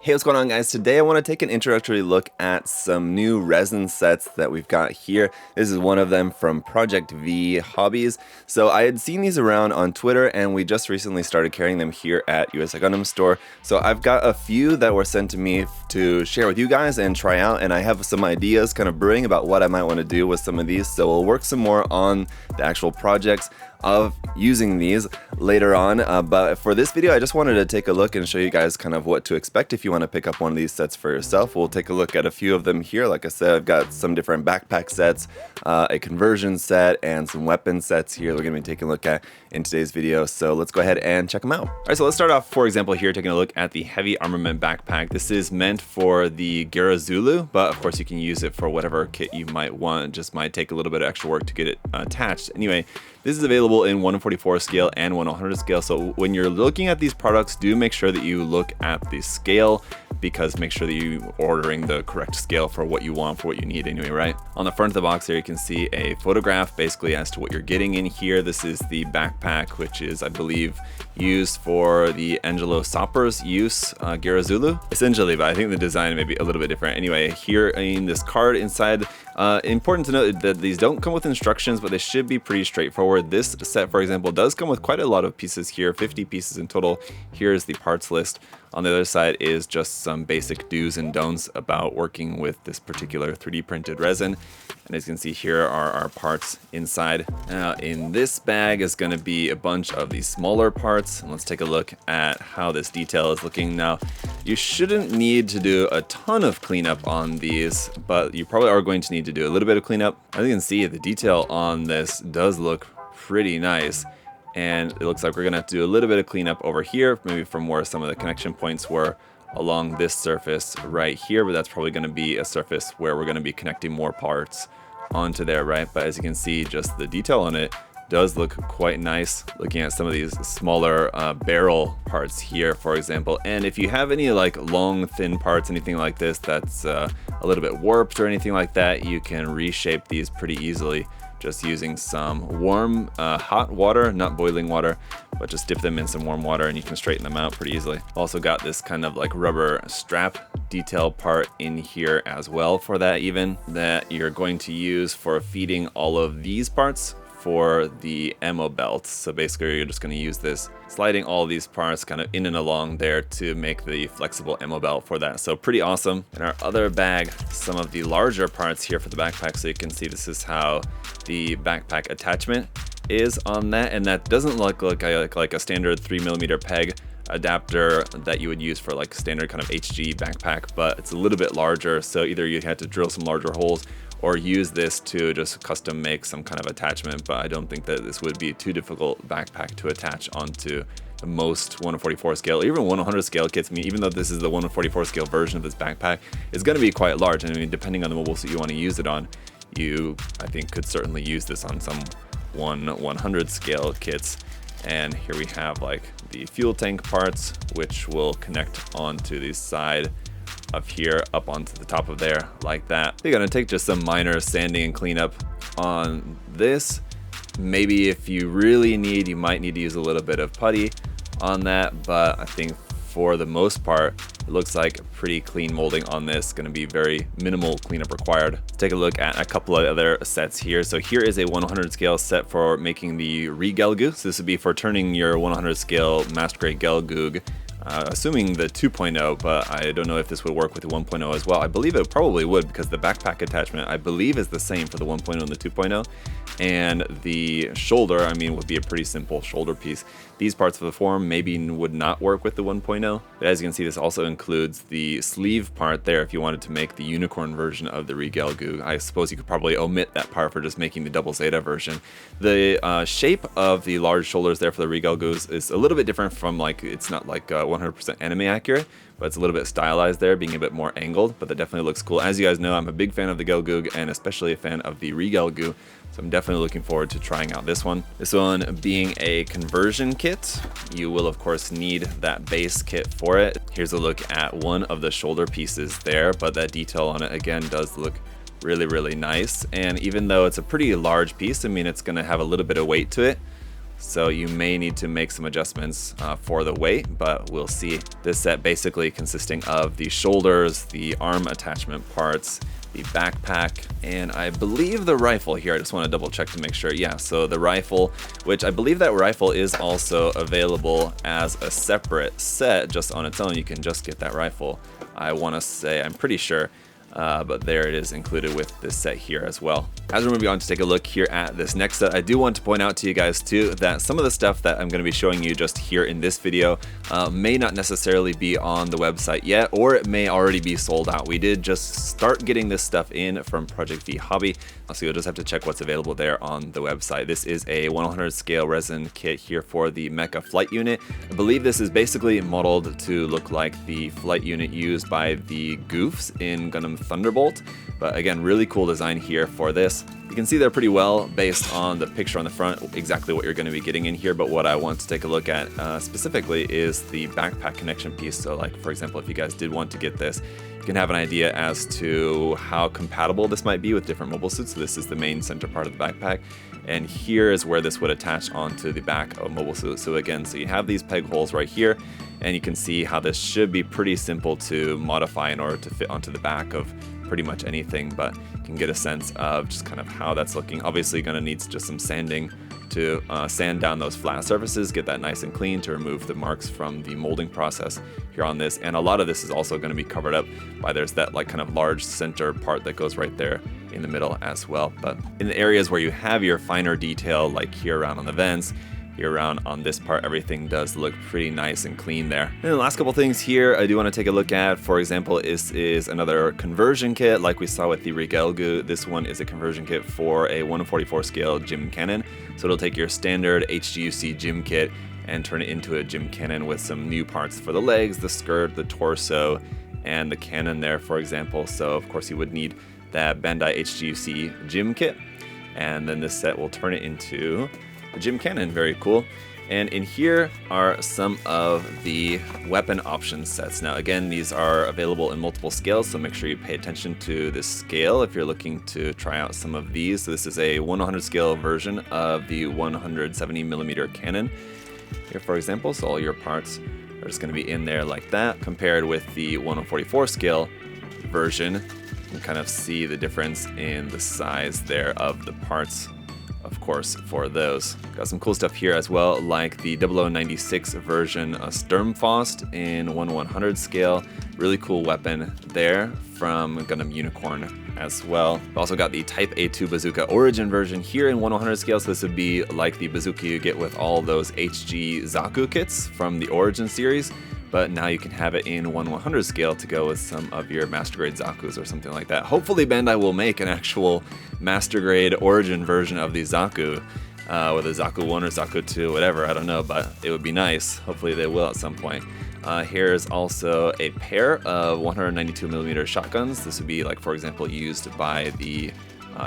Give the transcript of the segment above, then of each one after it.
Hey, what's going on, guys? Today I want to take an introductory look at some new resin sets that we've got here. This is one of them from Project V Hobbies. So I had seen these around on Twitter and we just recently started carrying them here at USA Gundam Store. So I've got a few that were sent to me to share with you guys and try out, and I have some ideas kind of brewing about what I might want to do with some of these. So we'll work some more on the actual projects of using these later on, but for this video I just wanted to take a look and show you guys kind of what to expect if you want to pick up one of these sets for yourself. We'll take a look at a few of them here. Like I said, I've got some different backpack sets, a conversion set, and some weapon sets here we're going to be taking a look at in today's video, so let's go ahead and check them out. Alright, so let's start off, for example, here taking a look at the heavy armament backpack. This is meant for the Zulu, but of course you can use it for whatever kit you might want. It just might take a little bit of extra work to get it attached. Anyway, this is available in 1/44 scale and 1/100 scale, so when you're looking at these products, do make sure that you look at the scale, because make sure that you're ordering the correct scale for what you want, for what you need anyway, right? On the front of the box here, you can see a photograph basically as to what you're getting in here. This is the backpack, which is, I believe, used for the Angelo Sopper's use, Zulu, essentially, but I think the design may be a little bit different. Anyway, here in this card inside, important to note that these don't come with instructions, but they should be pretty straightforward. This set, for example, does come with quite a lot of pieces here, 50 pieces in total. Here's the parts list. On the other side is just some basic do's and don'ts about working with this particular 3D printed resin. And as you can see, here are our parts inside. Now, in this bag is going to be a bunch of these smaller parts. And let's take a look at how this detail is looking. Now, you shouldn't need to do a ton of cleanup on these, but you probably are going to need to do a little bit of cleanup. As you can see, the detail on this does look pretty nice. And it looks like we're gonna have to do a little bit of cleanup over here, maybe from where some of the connection points were along this surface right here, but that's probably gonna be a surface where we're gonna be connecting more parts onto there, right? But as you can see, just the detail on it does look quite nice. Looking at some of these smaller barrel parts here, for example, and if you have any like long, thin parts, anything like this that's a little bit warped or anything like that, you can reshape these pretty easily just using some warm, hot water, not boiling water, but just dip them in some warm water and you can straighten them out pretty easily. Also got this kind of like rubber strap detail part in here as well for that that you're going to use for feeding all of these parts for the ammo belt. So basically you're just going to use this, sliding all of these parts kind of in and along there to make the flexible ammo belt for that. So pretty awesome. In our other bag, some of the larger parts here for the backpack. So you can see this is how the backpack attachment is on that, and that doesn't look like a standard 3mm peg adapter that you would use for like standard kind of HG backpack, but it's a little bit larger, so either you had to drill some larger holes or use this to just custom make some kind of attachment. But I don't think that this would be a too difficult backpack to attach onto the most 1/44 scale, even 1/100 scale kits. I mean, even though this is the 1/44 scale version of this backpack, it's going to be quite large. I mean, depending on the mobile suit you want to use it on, you, I think, could certainly use this on some 1/100 scale kits. And here we have like the fuel tank parts, which will connect onto the side of here up onto the top of there like that. You're gonna take just some minor sanding and cleanup on this. Maybe if you really need, you might need to use a little bit of putty on that, but I think for the most part, it looks like pretty clean molding on this. Going to be very minimal cleanup required. Let's take a look at a couple of other sets here. So here is a 100 scale set for making the Regal Goog. So this would be for turning your 100 scale Master Grade Regal Goog, assuming the 2.0, but I don't know if this would work with the 1.0 as well. I believe it probably would, because the backpack attachment, I believe, is the same for the 1.0 and the 2.0. And the shoulder, I mean, would be a pretty simple shoulder piece. These parts of the form maybe would not work with the 1.0, but as you can see, this also includes the sleeve part there if you wanted to make the unicorn version of the Regal Goog. I suppose you could probably omit that part for just making the double Zeta version. The shape of the large shoulders there for the Regal Googs is a little bit different from, like, it's not like 100% anime accurate, but it's a little bit stylized there, being a bit more angled, but that definitely looks cool. As you guys know, I'm a big fan of the Regal Goog and especially a fan of the Regal Goog, so I'm definitely looking forward to trying out this one. This one being a conversion kit, you will of course need that base kit for it. Here's a look at one of the shoulder pieces there, but that detail on it again does look really nice. And even though it's a pretty large piece, I mean, it's gonna have a little bit of weight to it. so you may need to make some adjustments for the weight, but we'll see. This set basically consisting of the shoulders, the arm attachment parts, the backpack, and I believe the rifle here. I just want to double check to make sure. Yeah, so the rifle, which I believe that rifle is also available as a separate set just on its own. You can just get that rifle. I want to say, I'm pretty sure, but there it is included with this set here as well. As we're moving on to take a look here at this next set, I do want to point out to you guys too that some of the stuff that I'm going to be showing you just here in this video may not necessarily be on the website yet, or it may already be sold out. We did just start getting this stuff in from Project V Hobby, so you'll just have to check what's available there on the website. This is a 100 scale resin kit here for the Mecha flight unit. I believe this is basically modeled to look like the flight unit used by the Goofs in Gundam Thunderbolt, but again, really cool design here for this. You can see there pretty well based on the picture on the front exactly what you're going to be getting in here, but what I want to take a look at specifically is the backpack connection piece. So like, for example, if you guys did want to get this, you can have an idea as to how compatible this might be with different mobile suits. So this is the main center part of the backpack, and here is where this would attach onto the back of a mobile suit. So again, so you have these peg holes right here, and you can see how this should be pretty simple to modify in order to fit onto the back of pretty much anything, but you can get a sense of just kind of how that's looking. Obviously gonna need just some sanding to sand down those flat surfaces, get that nice and clean to remove the marks from the molding process here on this. And a lot of this is also going to be covered up by there's that like kind of large center part that goes right there in the middle as well. But in the areas where you have your finer detail, like here around on the vents, here around on this part, everything does look pretty nice and clean there. And the last couple things here I do want to take a look at. For example, is another conversion kit like we saw with the Regal Goog. This one is a conversion kit for a 1/44 scale gym cannon. So it'll take your standard HGUC gym kit and turn it into a gym cannon with some new parts for the legs, the skirt, the torso, and the cannon there, for example. So of course you would need that Bandai HGUC gym kit, and then this set will turn it into the gym cannon. Very cool. And in here are some of the weapon option sets. Now again, these are available in multiple scales, so make sure you pay attention to this scale if you're looking to try out some of these. So this is a 100 scale version of the 170mm cannon here, for example. So all your parts are just going to be in there like that. Compared with the 1/44 scale version, you can kind of see the difference in the size there of the parts, of course, for those. Got some cool stuff here as well, like the 0096 version of Sturmfaust in 1/100 scale. Really cool weapon there from Gundam Unicorn as well. We've also got the Type A2 Bazooka Origin version here in 1/100 scale. So this would be like the bazooka you get with all those HG Zaku kits from the Origin series, but now you can have it in 1/100 scale to go with some of your master grade Zakus or something like that. Hopefully Bandai will make an actual master grade Origin version of the Zaku, whether Zaku 1 or Zaku 2, whatever, I don't know, but it would be nice. Hopefully they will at some point. Here's also a pair of 192mm shotguns. This would be like, for example, used by the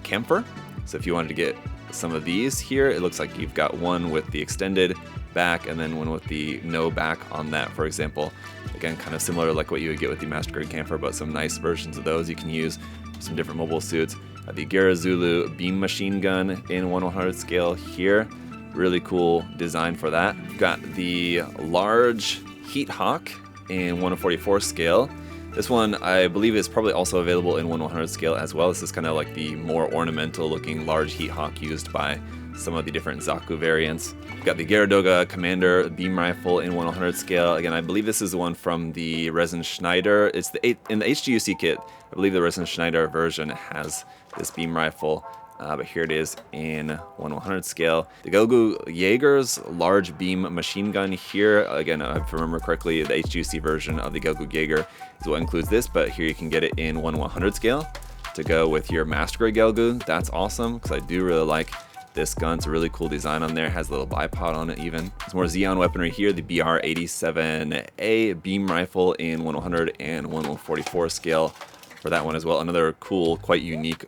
Camper. So if you wanted to get some of these here, it looks like you've got one with the extended back and then one with the no back on that, for example. Again, kind of similar like what you would get with the master grade Camper, but some nice versions of those you can use for some different mobile suits. The Gera Zulu beam machine gun in 1/100 scale here. Really cool design for that. We've got the large Heat Hawk in 1/44 scale. This one I believe is probably also available in 1/100 scale as well. This is kind of like the more ornamental looking large Heat Hawk used by some of the different Zaku variants. We've got the Garadoga Commander beam rifle in 1/100 scale. Again, I believe this is the one from the Resin Schneider. It's in the HGUC kit. I believe the Resin Schneider version has this beam rifle. But here it is in 1/100 scale. The Gogu Jaeger's large beam machine gun here. Again, if I remember correctly, the HGC version of the Gogu Jaeger is what includes this, but here you can get it in 1/100 scale to go with your master grade Gogu. That's awesome, because I do really like this gun. It's a really cool design on there. Has a little bipod on it even. There's more Xeon weaponry here. The BR-87A beam rifle in 1/100 and 1/144 scale. For that one as well. Another cool, quite unique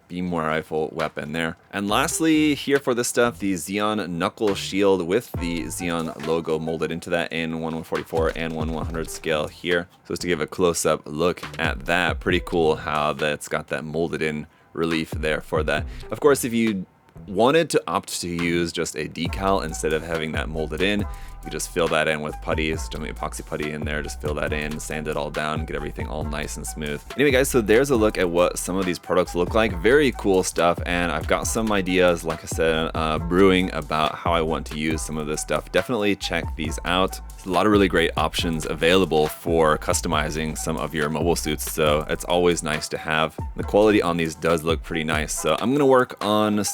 beam rifle weapon there. And lastly, here for this stuff, the Xeon Knuckle Shield with the Xeon logo molded into that in 1/144 and 1/100 scale here. So just to give a close-up look at that, pretty cool how that's got that molded in relief there for that. Of course, if you wanted to opt to use just a decal instead of having that molded in, you just fill that in with putties, dump the epoxy putty in there, just fill that in, sand it all down, get everything all nice and smooth. Anyway guys, so there's a look at what some of these products look like. Very cool stuff, and I've got some ideas, like I said, brewing about how I want to use some of this stuff. Definitely check these out. There's a lot of really great options available for customizing some of your mobile suits, so it's always nice to have. The quality on these does look pretty nice, so I'm gonna work on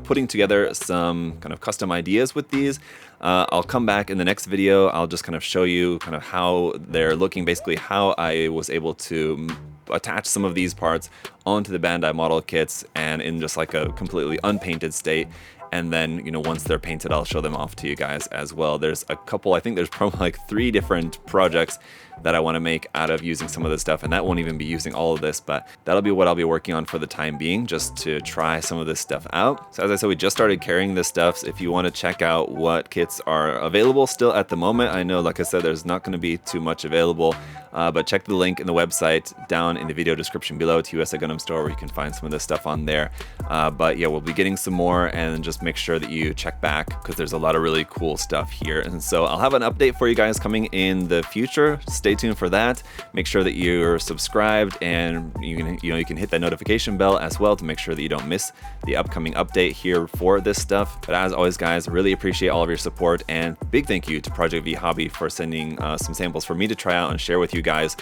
putting together some kind of custom ideas with these. I'll come back in the next video. I'll just kind of show you kind of how they're looking, basically how I was able to attach some of these parts onto the Bandai model kits and in just like a completely unpainted state. And then, you know, once they're painted, I'll show them off to you guys as well. There's a couple, I think there's probably like 3 different projects that I want to make out of using some of this stuff, and that won't even be using all of this, but that'll be what I'll be working on for the time being, just to try some of this stuff out. So as I said, we just started carrying this stuff. So if you want to check out what kits are available still at the moment, I know, like I said, there's not going to be too much available, but check the link in the website down in the video description below to USA Gundam Store, where you can find some of this stuff on there. But yeah, we'll be getting some more, and just make sure that you check back, because there's a lot of really cool stuff here. And so I'll have an update for you guys coming in the future. Stay tuned for that. Make sure that you're subscribed, and you can hit that notification bell as well to make sure that you don't miss the upcoming update here for this stuff. But as always guys, really appreciate all of your support, and big thank you to Project V Hobby for sending some samples for me to try out and share with you guys.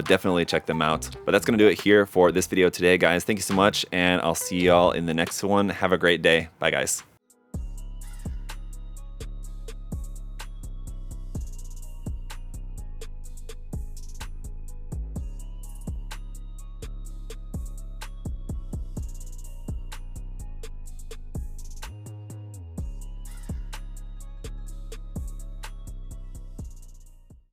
Definitely check them out. But that's gonna do it here for this video today guys. Thank you so much, and I'll see y'all in the next one. Have a great day. Bye guys.